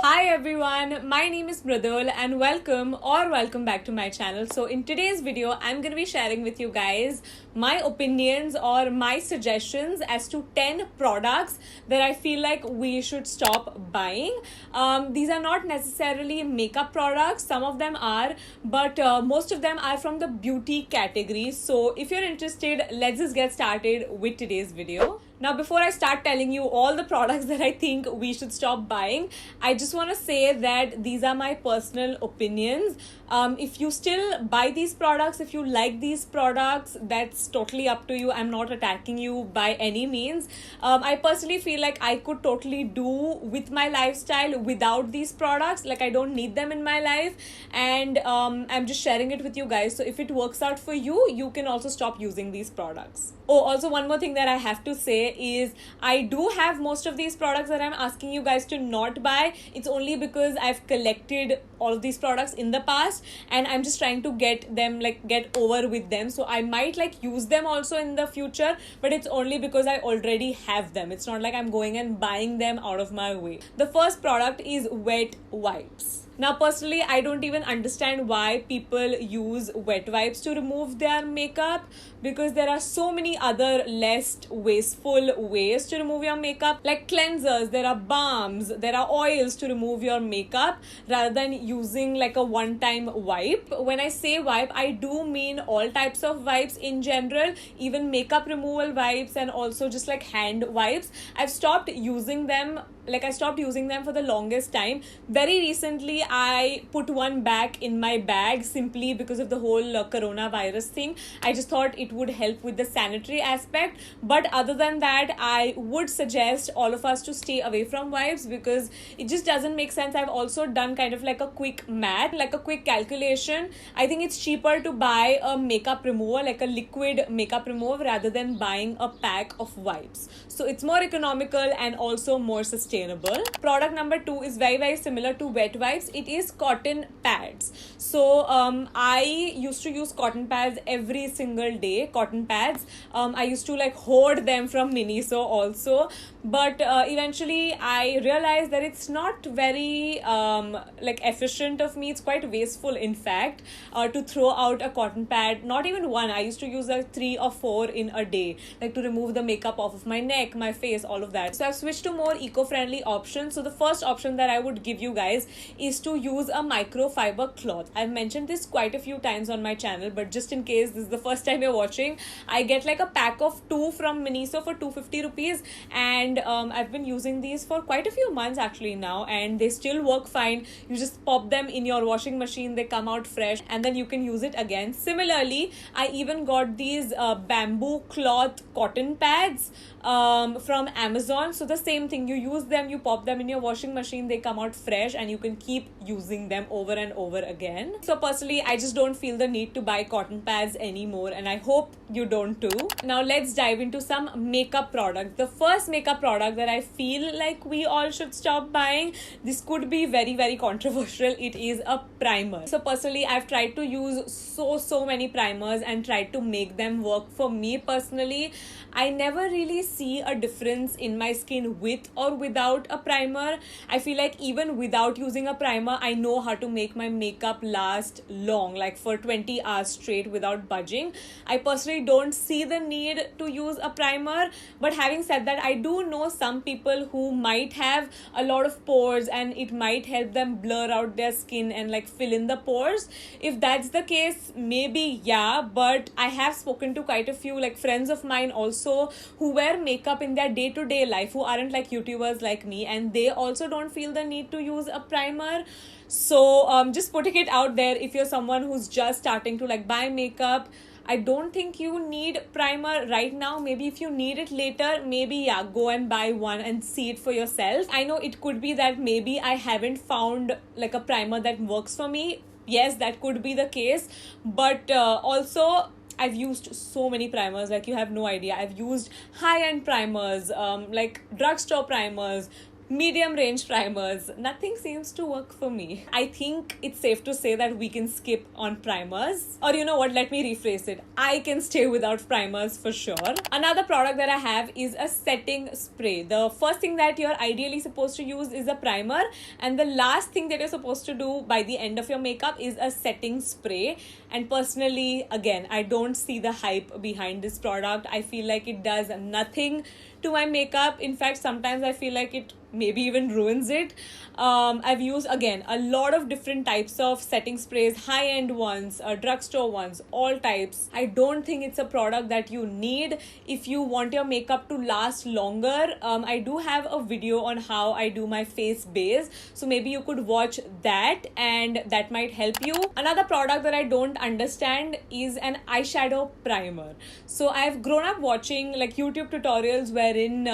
Hi everyone, my name is Mridul and welcome back to my channel. So in today's video, I'm going to be sharing with you guys my opinions or my suggestions as to 10 products that I feel like we should stop buying. These are not necessarily makeup products, some of them are, but most of them are from the beauty category. So if you're interested, let's just get started with today's video. Now, before I start telling you all the products that I think we should stop buying, I just want to say that these are my personal opinions. If you still buy these products, if you like these products, that's totally up to you. I'm not attacking you by any means. I personally feel like I could totally do with my lifestyle without these products. Like, I don't need them in my life, and I'm just sharing it with you guys. So if it works out for you, you can also stop using these products. Oh, also one more thing that I have to say is I do have most of these products that I'm asking you guys to not buy. It's only because I've collected all of these products in the past and I'm just trying to get over with them. So I might use them also in the future, but it's only because I already have them. It's not like I'm going and buying them out of my way. The first product is wet wipes. Now, personally, I don't even understand why people use wet wipes to remove their makeup, because there are so many other less wasteful ways to remove your makeup, like cleansers, there are balms, there are oils to remove your makeup rather than using like a one-time wipe. When I say wipe, I do mean all types of wipes in general, even makeup removal wipes and also just like hand wipes. I stopped using them for the longest time. Very recently, I put one back in my bag simply because of the whole coronavirus thing. I just thought it would help with the sanitary aspect. But other than that, I would suggest all of us to stay away from wipes because it just doesn't make sense. I've also done kind of like a quick math, like a quick calculation. I think it's cheaper to buy a makeup remover, like a liquid makeup remover, rather than buying a pack of wipes. So it's more economical and also more sustainable. Product number 2 is very similar to wet wipes. It is cotton pads. So I used to use cotton pads every single day. Cotton pads. I used to hoard them from Miniso also. But eventually I realized that it's not very efficient of me. It's quite wasteful, in fact, to throw out a cotton pad. Not even one. I used to use 3 or 4 in a day, to remove the makeup off of my neck, my face, all of that. So I've switched to more eco-friendly options. So the first option that I would give you guys is to use a microfiber cloth. I've mentioned this quite a few times on my channel, but just in case this is the first time you're watching, I get a pack of 2 from Miniso for 250 rupees, and I've been using these for quite a few months actually now, and they still work fine. You just pop them in your washing machine, they come out fresh, and then you can use it again. Similarly, I even got these bamboo cloth cotton pads from Amazon. So the same thing, you use them, you pop them in your washing machine, they come out fresh, and you can keep using them over and over again. So personally, I just don't feel the need to buy cotton pads anymore, and I hope you don't too. Now let's dive into some makeup products. The first makeup product that I feel like we all should stop buying, this could be very controversial, it is a primer. So personally, I've tried to use so many primers and tried to make them work for me personally. I never really see a difference in my skin with or without a primer. I feel like even without using a primer, I know how to make my makeup last long, like for 20 hours straight without budging. I personally don't see the need to use a primer, but having said that, I do know some people who might have a lot of pores and it might help them blur out their skin and fill in the pores. If that's the case, maybe yeah, but I have spoken to quite a few friends of mine also who wear makeup in their day-to-day life, who aren't YouTubers like me, and they also don't feel the need to use a primer. So just putting it out there, if you're someone who's just starting to buy makeup, I don't think you need primer right now. Maybe if you need it later, maybe yeah, go and buy one and see it for yourself. I know it could be that maybe I haven't found a primer that works for me. Yes, that could be the case, but also I've used so many primers, you have no idea. I've used high-end primers, drugstore primers, medium range primers. Nothing seems to work for me. I think it's safe to say that we can skip on primers. Or you know what, let me rephrase it. I can stay without primers for sure. Another product that I have is a setting spray. The first thing that you're ideally supposed to use is a primer, and the last thing that you're supposed to do by the end of your makeup is a setting spray. And personally, again, I don't see the hype behind this product. I feel like it does nothing to my makeup. In fact, sometimes I feel like it maybe even ruins it. I've used, again, a lot of different types of setting sprays, high-end ones, drugstore ones, all types. I don't think it's a product that you need if you want your makeup to last longer. I do have a video on how I do my face base, so maybe you could watch that and that might help you. Another product that I don't understand is an eyeshadow primer. So I've grown up watching like YouTube tutorials wherein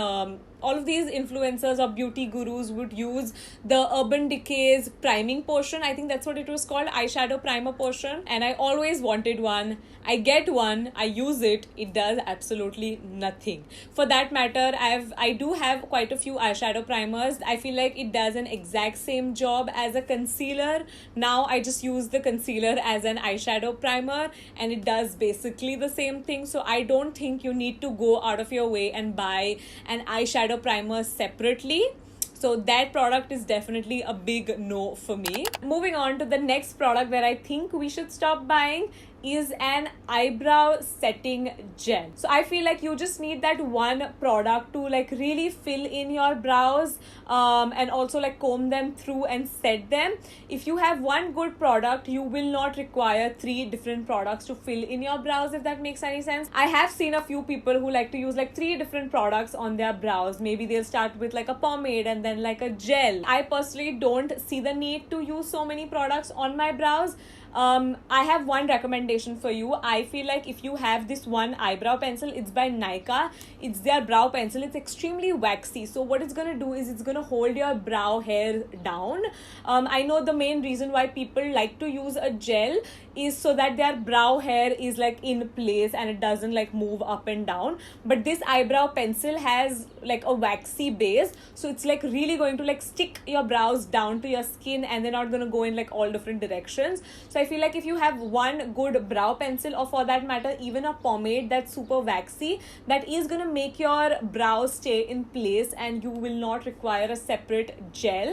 all of these influencers or beauty gurus would use the Urban Decay's priming potion. I think that's what it was called, eyeshadow primer potion. And I always wanted one. I get one, I use it, it does absolutely nothing. For that matter, I do have quite a few eyeshadow primers. I feel like it does an exact same job as a concealer. Now I just use the concealer as an eyeshadow primer and it does basically the same thing. So I don't think you need to go out of your way and buy an eyeshadow primer separately. So that product is definitely a big no for me. Moving on to the next product that I think we should stop buying is an eyebrow setting gel. So I feel like you just need that one product to like really fill in your brows and also like comb them through and set them. If you have one good product, you will not require 3 different products to fill in your brows, if that makes any sense. I have seen a few people who like to use like 3 different products on their brows. Maybe they'll start with like a pomade and then like a gel. I personally don't see the need to use so many products on my brows. I have one recommendation for you. I feel like if you have this one eyebrow pencil, it's by Nykaa. It's their brow pencil. It's extremely waxy. So what it's going to do is it's going to hold your brow hair down. I know the main reason why people like to use a gel is so that their brow hair is like in place and it doesn't like move up and down. But this eyebrow pencil has like a waxy base. So it's like really going to like stick your brows down to your skin and they're not going to go in like all different directions. So I feel like if you have one good brow pencil, or for that matter even a pomade that's super waxy, that is going to make your brows stay in place and you will not require a separate gel.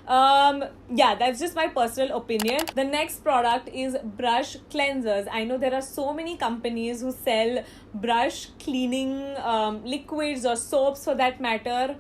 Yeah, that's just my personal opinion. The next product is brush cleansers. I know there are so many companies who sell brush cleaning liquids or soaps for that matter.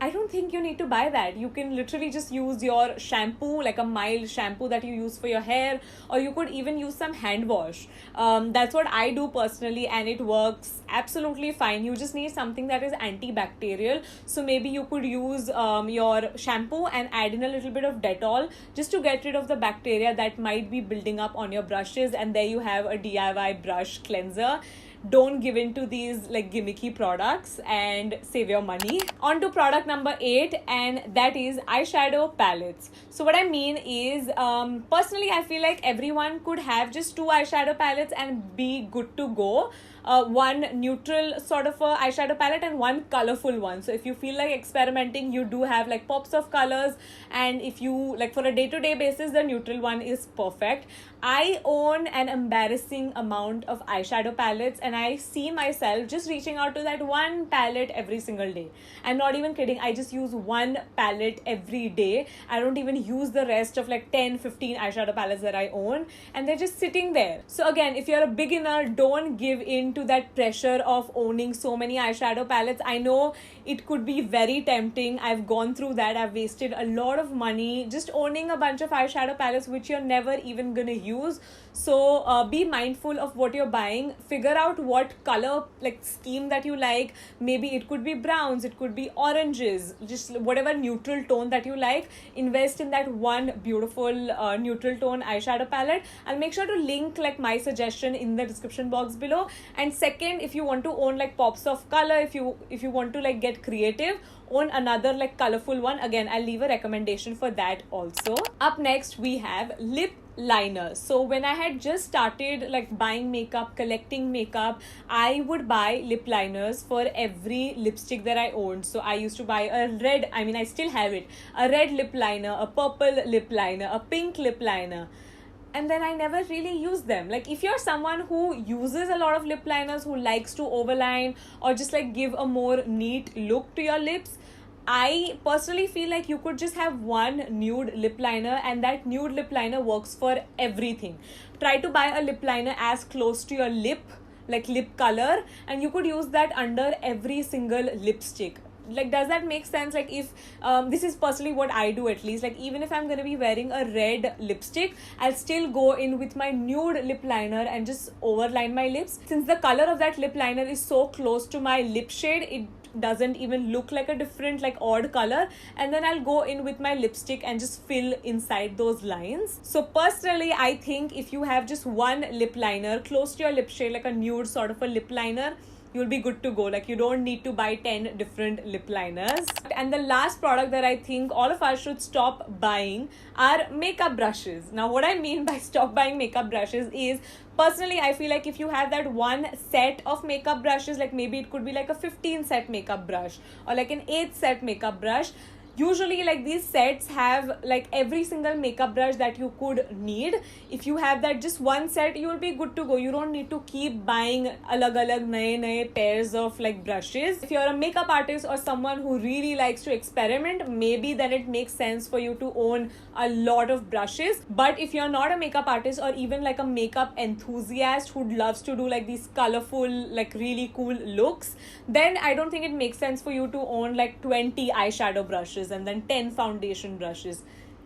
I don't think you need to buy that. You can literally just use your shampoo, like a mild shampoo that you use for your hair, or you could even use some hand wash. That's what I do personally and it works absolutely fine. You just need something that is antibacterial. So maybe you could use your shampoo and add in a little bit of Dettol just to get rid of the bacteria that might be building up on your brushes, and there you have a DIY brush cleanser. Don't give in to these like gimmicky products and save your money. On to product number 8, and that is eyeshadow palettes. So what I mean is, personally I feel like everyone could have just 2 eyeshadow palettes and be good to go. One neutral sort of a eyeshadow palette and one colorful one. So if you feel like experimenting, you do have like pops of colors, and if you like for a day-to-day basis, the neutral one is perfect. I own an embarrassing amount of eyeshadow palettes and I see myself just reaching out to that one palette every single day. I'm not even kidding. I just use one palette every day. I don't even use the rest of like 10-15 eyeshadow palettes that I own, and they're just sitting there. So again, if you're a beginner, don't give in to that pressure of owning so many eyeshadow palettes. I know it could be very tempting. I've gone through that. I've wasted a lot of money just owning a bunch of eyeshadow palettes which you're never even gonna use. So be mindful of what you're buying. Figure out what color like scheme that you like. Maybe it could be browns, it could be oranges, just whatever neutral tone that you like. Invest in that one beautiful neutral tone eyeshadow palette. I'll make sure to link like my suggestion in the description box below. And second, if you want to own like pops of color, if you want to like get creative, own another like colorful one. Again, I'll leave a recommendation for that also. Up next we have lip liner. So when I had just started like buying makeup, collecting makeup, I would buy lip liners for every lipstick that I owned. So I used to buy a red, I mean I still have it, a red lip liner, a purple lip liner, a pink lip liner, and then I never really use them. Like if you're someone who uses a lot of lip liners, who likes to overline or just like give a more neat look to your lips, I personally feel like you could just have one nude lip liner, and that nude lip liner works for everything. Try to buy a lip liner as close to your lip, like lip color, and you could use that under every single lipstick. Like, does that make sense? Like if this is personally what I do, at least, like even if I'm going to be wearing a red lipstick, I'll still go in with my nude lip liner and just overline my lips. Since the color of that lip liner is so close to my lip shade, it doesn't even look like a different, like odd color, and then I'll go in with my lipstick and just fill inside those lines. So personally, I think if you have just one lip liner close to your lip shade, like a nude sort of a lip liner, you'll be good to go. Like you don't need to buy 10 different lip liners. And the last product that I think all of us should stop buying are makeup brushes. Now what I mean by stop buying makeup brushes is, personally I feel like if you have that one set of makeup brushes, like maybe it could be like a 15 set makeup brush or like an 8 set makeup brush. Usually like these sets have like every single makeup brush that you could need. If you have that just one set, you will be good to go. You don't need to keep buying alag naye pairs of like brushes. If you're a makeup artist or someone who really likes to experiment, maybe then it makes sense for you to own a lot of brushes. But if you're not a makeup artist or even like a makeup enthusiast who loves to do like these colorful, like really cool looks, then I don't think it makes sense for you to own like 20 eyeshadow brushes and then 10 foundation brushes.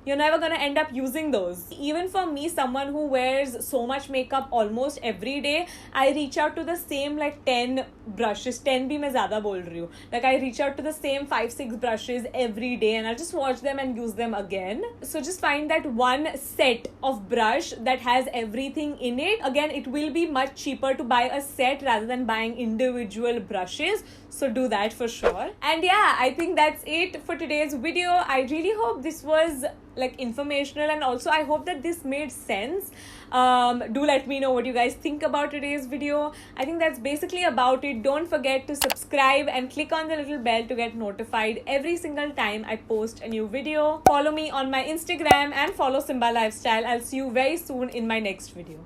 You're never gonna end up using those. Even for me, someone who wears so much makeup almost every day, I reach out to the same like 10 brushes. 10 bhi main zyada bol rahi hu. Like I reach out to the same 5-6 brushes every day, and I'll just wash them and use them again. So just find that one set of brush that has everything in it. Again, it will be much cheaper to buy a set rather than buying individual brushes. So do that for sure. And yeah, I think that's it for today's video. I really hope this was like informational, and also I hope that this made sense. Do let me know what you guys think about today's video. I think that's basically about it. Don't forget to subscribe and click on the little bell to get notified every single time I post a new video. Follow me on my Instagram and follow Simbaa Lifestyle. I'll see you very soon in my next video.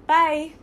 Bye.